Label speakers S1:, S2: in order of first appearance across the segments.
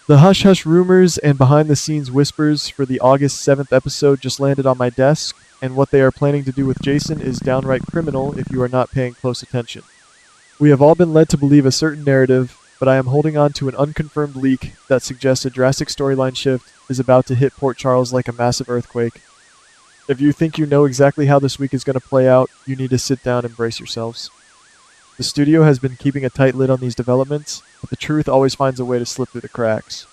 S1: The hush hush rumors and behind the scenes whispers for the August 7th episode just landed on my desk, and what they are planning to do with Jason is downright criminal if you are not paying close attention. We have all been led to believe a certain narrative, but I am holding on to an unconfirmed leak that suggests a drastic storyline shift is about to hit Port Charles like a massive earthquake. If you think you know exactly how this week is going to play out, you need to sit down and brace yourselves. The studio has been keeping a tight lid on these developments, but the truth always finds a way to slip through the cracks.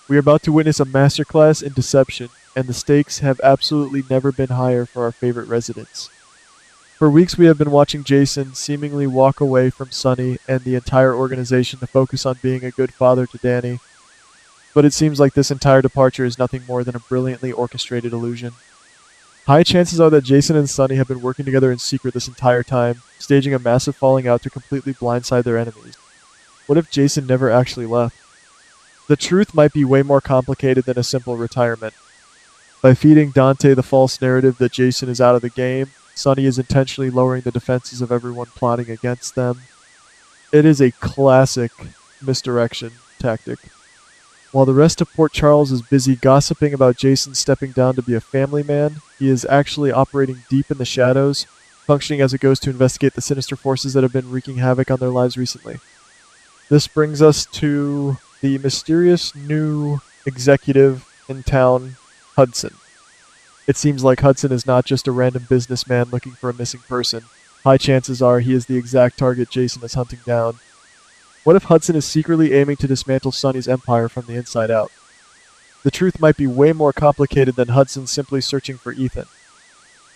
S1: We are about to witness a masterclass in deception, and the stakes have absolutely never been higher for our favorite residents. For weeks we have been watching Jason seemingly walk away from Sunny and the entire organization to focus on being a good father to Danny, but it seems like this entire departure is nothing more than a brilliantly orchestrated illusion. High chances are that Jason and Sunny have been working together in secret this entire time, staging a massive falling out to completely blindside their enemies. What if Jason never actually left? The truth might be way more complicated than a simple retirement. By feeding Dante the false narrative that Jason is out of the game, Sunny is intentionally lowering the defenses of everyone plotting against them. It is a classic misdirection tactic. While the rest of Port Charles is busy gossiping about Jason stepping down to be a family man, he is actually operating deep in the shadows, functioning as a ghost to investigate the sinister forces that have been wreaking havoc on their lives recently. This brings us to the mysterious new executive in town, Hudson. It seems like Hudson is not just a random businessman looking for a missing person. High chances are he is the exact target Jason is hunting down. What if Hudson is secretly aiming to dismantle Sunny's empire from the inside out? The truth might be way more complicated than Hudson simply searching for Ethan.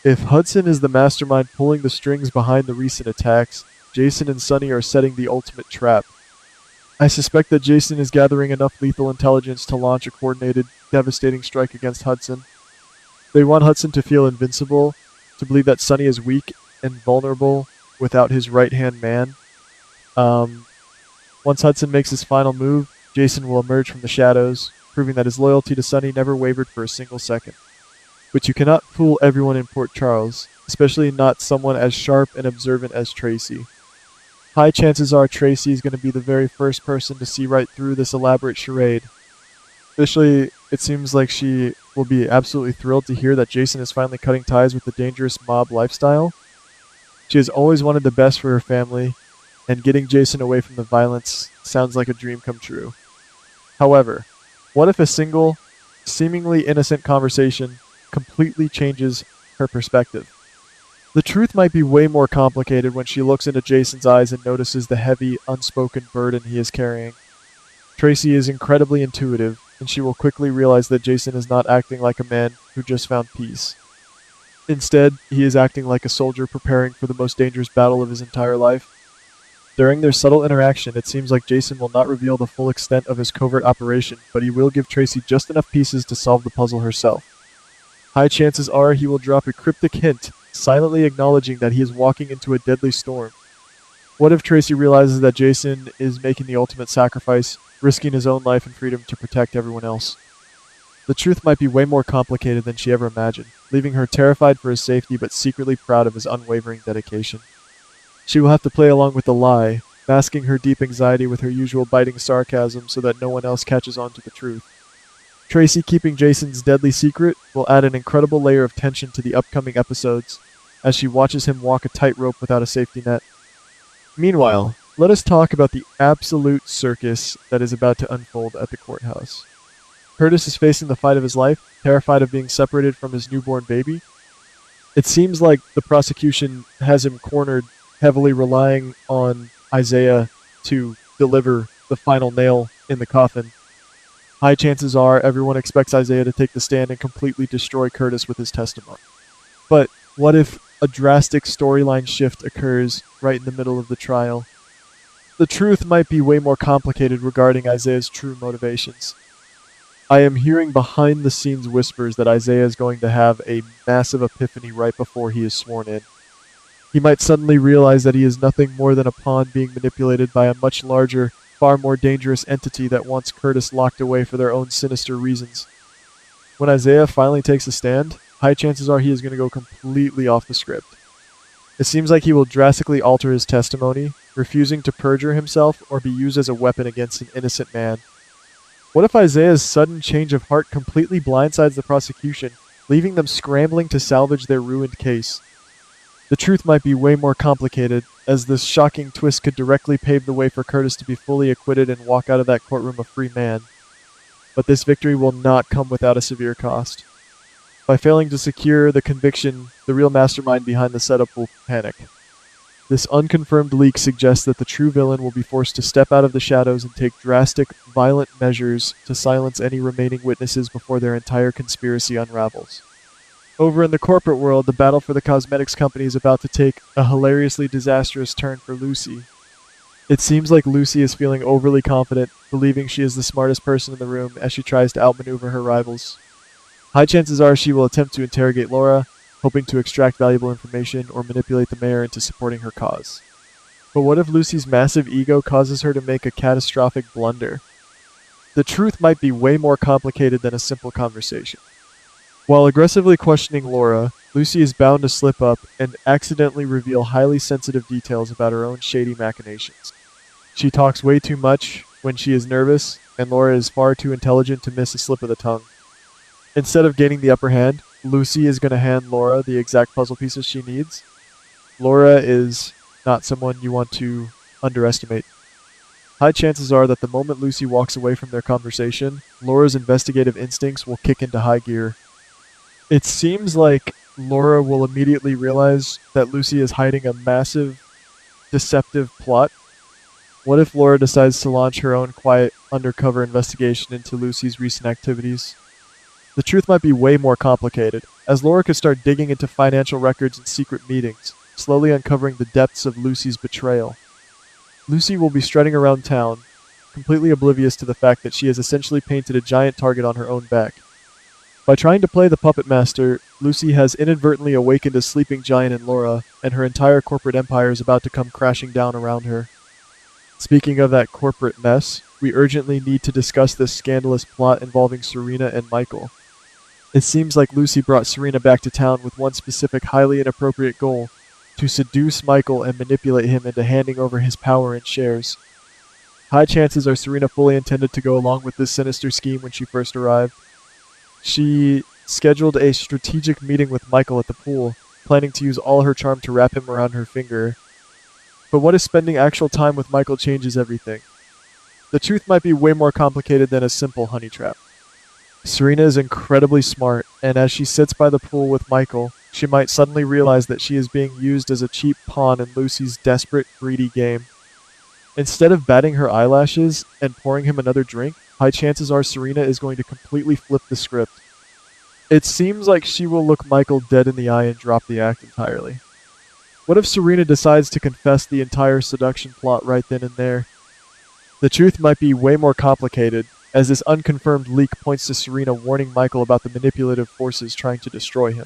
S1: If Hudson is the mastermind pulling the strings behind the recent attacks, Jason and Sunny are setting the ultimate trap. I suspect that Jason is gathering enough lethal intelligence to launch a coordinated, devastating strike against Hudson. They want Hudson to feel invincible, to believe that Sunny is weak and vulnerable without his right-hand man. Once Hudson makes his final move, Jason will emerge from the shadows, proving that his loyalty to Sunny never wavered for a single second. But you cannot fool everyone in Port Charles, especially not someone as sharp and observant as Tracy. High chances are Tracy is going to be the very first person to see right through this elaborate charade. Especially, it seems like she will be absolutely thrilled to hear that Jason is finally cutting ties with the dangerous mob lifestyle. She has always wanted the best for her family, and getting Jason away from the violence sounds like a dream come true. However, what if a single, seemingly innocent conversation completely changes her perspective? The truth might be way more complicated when she looks into Jason's eyes and notices the heavy, unspoken burden he is carrying. Tracy is incredibly intuitive, and she will quickly realize that Jason is not acting like a man who just found peace. Instead, he is acting like a soldier preparing for the most dangerous battle of his entire life. During their subtle interaction, it seems like Jason will not reveal the full extent of his covert operation, but he will give Tracy just enough pieces to solve the puzzle herself. High chances are he will drop a cryptic hint, silently acknowledging that he is walking into a deadly storm. What if Tracy realizes that Jason is making the ultimate sacrifice, risking his own life and freedom to protect everyone else? The truth might be way more complicated than she ever imagined, leaving her terrified for his safety but secretly proud of his unwavering dedication. She will have to play along with the lie, masking her deep anxiety with her usual biting sarcasm so that no one else catches on to the truth. Tracy keeping Jason's deadly secret will add an incredible layer of tension to the upcoming episodes, as she watches him walk a tightrope without a safety net. Meanwhile, let us talk about the absolute circus that is about to unfold at the courthouse. Curtis is facing the fight of his life, terrified of being separated from his newborn baby. It seems like the prosecution has him cornered, heavily relying on Isaiah to deliver the final nail in the coffin. High chances are everyone expects Isaiah to take the stand and completely destroy Curtis with his testimony. But what if a drastic storyline shift occurs right in the middle of the trial? The truth might be way more complicated regarding Isaiah's true motivations. I am hearing behind the scenes whispers that Isaiah is going to have a massive epiphany right before he is sworn in. He might suddenly realize that he is nothing more than a pawn being manipulated by a much larger, far more dangerous entity that wants Curtis locked away for their own sinister reasons. When Isaiah finally takes a stand, high chances are he is going to go completely off the script. It seems like he will drastically alter his testimony, refusing to perjure himself or be used as a weapon against an innocent man. What if Isaiah's sudden change of heart completely blindsides the prosecution, leaving them scrambling to salvage their ruined case? The truth might be way more complicated, as this shocking twist could directly pave the way for Curtis to be fully acquitted and walk out of that courtroom a free man. But this victory will not come without a severe cost. By failing to secure the conviction, the real mastermind behind the setup will panic. This unconfirmed leak suggests that the true villain will be forced to step out of the shadows and take drastic, violent measures to silence any remaining witnesses before their entire conspiracy unravels. Over in the corporate world, the battle for the cosmetics company is about to take a hilariously disastrous turn for Lucy. It seems like Lucy is feeling overly confident, believing she is the smartest person in the room as she tries to outmaneuver her rivals. High chances are she will attempt to interrogate Laura, hoping to extract valuable information or manipulate the mayor into supporting her cause. But what if Lucy's massive ego causes her to make a catastrophic blunder? The truth might be way more complicated than a simple conversation. While aggressively questioning Laura, Lucy is bound to slip up and accidentally reveal highly sensitive details about her own shady machinations. She talks way too much when she is nervous, and Laura is far too intelligent to miss a slip of the tongue. Instead of gaining the upper hand, Lucy is going to hand Laura the exact puzzle pieces she needs. Laura is not someone you want to underestimate. High chances are that the moment Lucy walks away from their conversation, Laura's investigative instincts will kick into high gear. It seems like Laura will immediately realize that Lucy is hiding a massive, deceptive plot. What if Laura decides to launch her own quiet, undercover investigation into Lucy's recent activities? The truth might be way more complicated, as Laura could start digging into financial records and secret meetings, slowly uncovering the depths of Lucy's betrayal. Lucy will be strutting around town, completely oblivious to the fact that she has essentially painted a giant target on her own back. By trying to play the puppet master, Lucy has inadvertently awakened a sleeping giant in Laura, and her entire corporate empire is about to come crashing down around her. Speaking of that corporate mess, we urgently need to discuss this scandalous plot involving Serena and Michael. It seems like Lucy brought Serena back to town with one specific highly inappropriate goal: to seduce Michael and manipulate him into handing over his power and shares. High chances are Serena fully intended to go along with this sinister scheme when she first arrived. She scheduled a strategic meeting with Michael at the pool, planning to use all her charm to wrap him around her finger. But what if spending actual time with Michael changes everything? The truth might be way more complicated than a simple honey trap. Serena is incredibly smart, and as she sits by the pool with Michael, she might suddenly realize that she is being used as a cheap pawn in Lucy's desperate, greedy game. Instead of batting her eyelashes and pouring him another drink, high chances are Serena is going to completely flip the script. It seems like she will look Michael dead in the eye and drop the act entirely. What if Serena decides to confess the entire seduction plot right then and there? The truth might be way more complicated, as this unconfirmed leak points to Serena warning Michael about the manipulative forces trying to destroy him.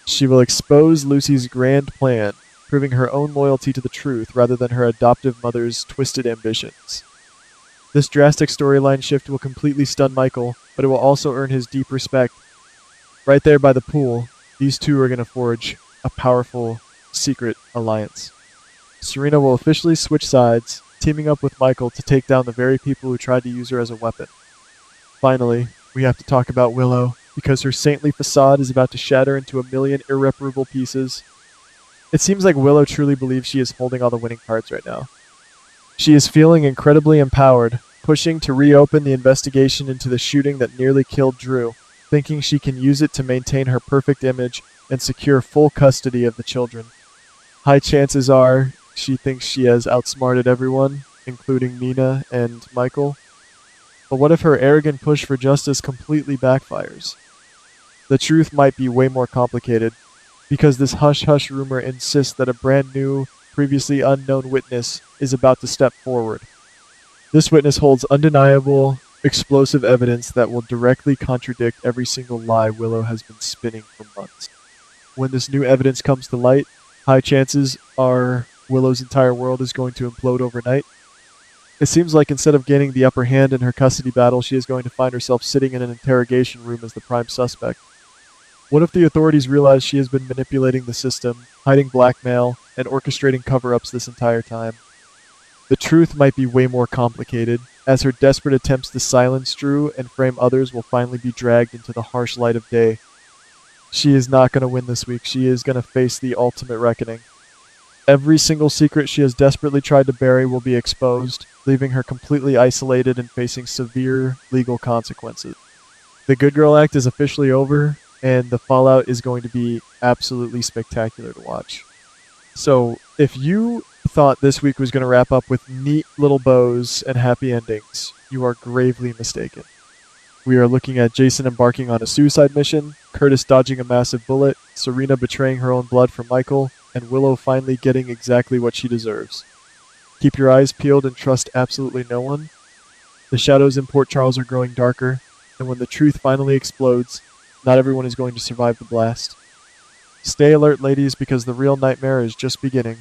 S1: She will expose Lucy's grand plan, proving her own loyalty to the truth rather than her adoptive mother's twisted ambitions. This drastic storyline shift will completely stun Michael, but it will also earn his deep respect. Right there by the pool, these two are going to forge a powerful, secret alliance. Serena will officially switch sides, teaming up with Michael to take down the very people who tried to use her as a weapon. Finally, we have to talk about Willow, because her saintly facade is about to shatter into a million irreparable pieces. It seems like Willow truly believes she is holding all the winning cards right now. She is feeling incredibly empowered, pushing to reopen the investigation into the shooting that nearly killed Drew, thinking she can use it to maintain her perfect image and secure full custody of the children. High chances are she thinks she has outsmarted everyone, including Nina and Michael. But what if her arrogant push for justice completely backfires? The truth might be way more complicated, because this hush-hush rumor insists that a brand new, previously unknown witness is about to step forward. This witness holds undeniable, explosive evidence that will directly contradict every single lie Willow has been spinning for months. When this new evidence comes to light, high chances are Willow's entire world is going to implode overnight. It seems like instead of gaining the upper hand in her custody battle, she is going to find herself sitting in an interrogation room as the prime suspect. What if the authorities realize she has been manipulating the system, hiding blackmail, and orchestrating cover-ups this entire time? The truth might be way more complicated, as her desperate attempts to silence Drew and frame others will finally be dragged into the harsh light of day. She is not going to win this week. She is going to face the ultimate reckoning. Every single secret she has desperately tried to bury will be exposed, leaving her completely isolated and facing severe legal consequences. The Good Girl Act is officially over, and the fallout is going to be absolutely spectacular to watch. So, if you thought this week was going to wrap up with neat little bows and happy endings, you are gravely mistaken. We are looking at Jason embarking on a suicide mission, Curtis dodging a massive bullet, Serena betraying her own blood for Michael, and Willow finally getting exactly what she deserves. Keep your eyes peeled and trust absolutely no one. The shadows in Port Charles are growing darker, and when the truth finally explodes, not everyone is going to survive the blast. Stay alert, ladies, because the real nightmare is just beginning.